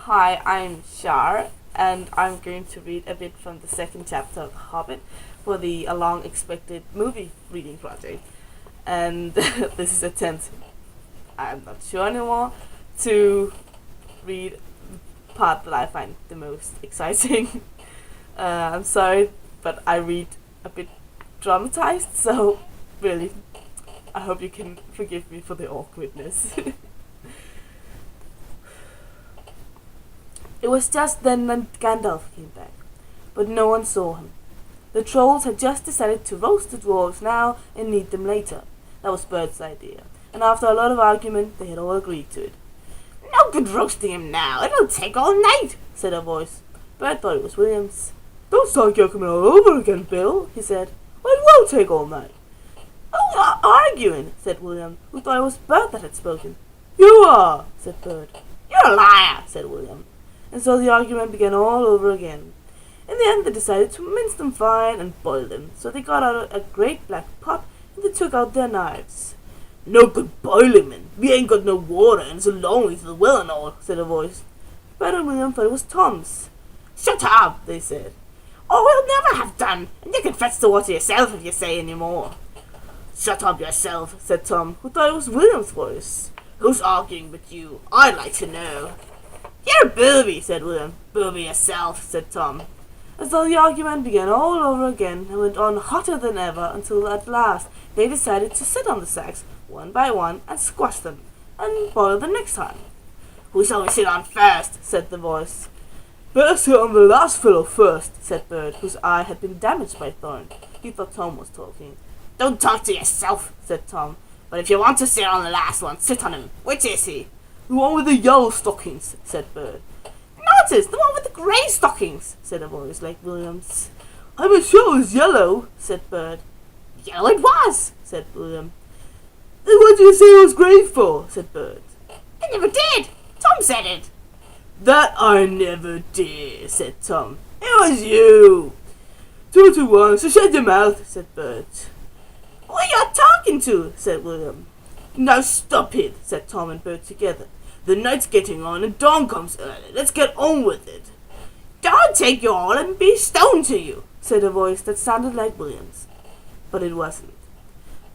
Hi, I'm Shar, and I'm going to read a bit from the second chapter of Hobbit for the long expected movie reading project. And this is attempt, I'm not sure anymore, to read the part that I find the most exciting. I'm sorry, but I read a bit dramatized, so really, I hope you can forgive me for the awkwardness. It was just then that Gandalf came back, but no one saw him. The trolls had just decided to roast the dwarves now and eat them later. That was Bert's idea, and after a lot of argument, they had all agreed to it. "No good roasting him now, it'll take all night," said a voice. Bert thought it was William's. "Don't start coming all over again, Bill," he said. "It will take all night." "Who's arguing?" said William, who thought it was Bert that had spoken. "You are," said Bert. "You're a liar," said William. And so the argument began all over again. In the end, they decided to mince them fine and boil them, so they got out a great black pot and they took out their knives. "No good boiling, man. We ain't got no water and it's a long way to the well and all," said a voice. Bert and William thought it was Tom's. "Shut up," they said. "Or we'll never have done, and you can fetch the water yourself if you say any more." "Shut up yourself," said Tom, who thought it was William's voice. "Who's arguing with you? I'd like to know." "You're a booby," said William. "Booby yourself," said Tom. And so the argument began all over again and went on hotter than ever until at last they decided to sit on the sacks one by one and squash them and boil them next time. "Who shall we sit on first?" said the voice. "Better sit on the last fellow first," said Bert, whose eye had been damaged by Thorn. He thought Tom was talking. "Don't talk to yourself," said Tom. "But if you want to sit on the last one, sit on him. Which is he?" "The one with the yellow stockings," said Bert. "No, it is the one with the grey stockings," said a voice like William's. "I'm sure it was yellow," said Bert. "Yellow it was," said William. "Then what did you say it was grey for?" said Bert. "I never did. Tom said it." "That I never did," said Tom. "It was you." 2 to 1, so shut your mouth," said Bert. "Who are you talking to?" said William. "Now stop it," said Tom and Bert together. "The night's getting on and dawn comes early. Let's get on with it." "Don't take you all and be stoned to you," said a voice that sounded like William's. But it wasn't.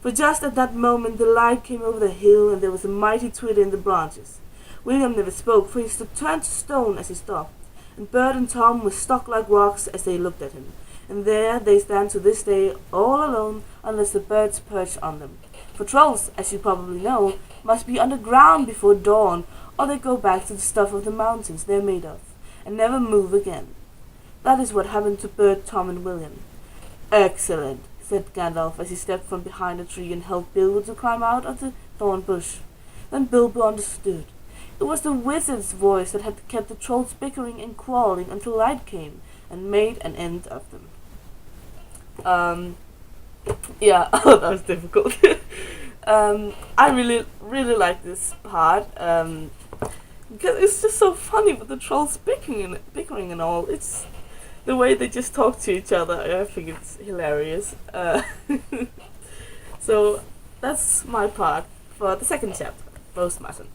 For just at that moment the light came over the hill and there was a mighty twitter in the branches. William never spoke, for he stood turned to stone as he stopped, and Bert and Tom were stuck like rocks as they looked at him. And there they stand to this day, all alone, unless the birds perch on them. For trolls, as you probably know, must be underground before dawn, or they go back to the stuff of the mountains they're made of, and never move again. That is what happened to Bert, Tom, and William. "Excellent," said Gandalf as he stepped from behind a tree and helped Bilbo to climb out of the thorn bush. Then Bilbo understood. It was the wizard's voice that had kept the trolls bickering and quarreling until light came and made an end of them. Yeah, that was difficult. I really like this part, because it's just so funny with the trolls bickering and all. It's the way they just talk to each other. I think it's hilarious. So that's my part for the second chapter, roast mutton.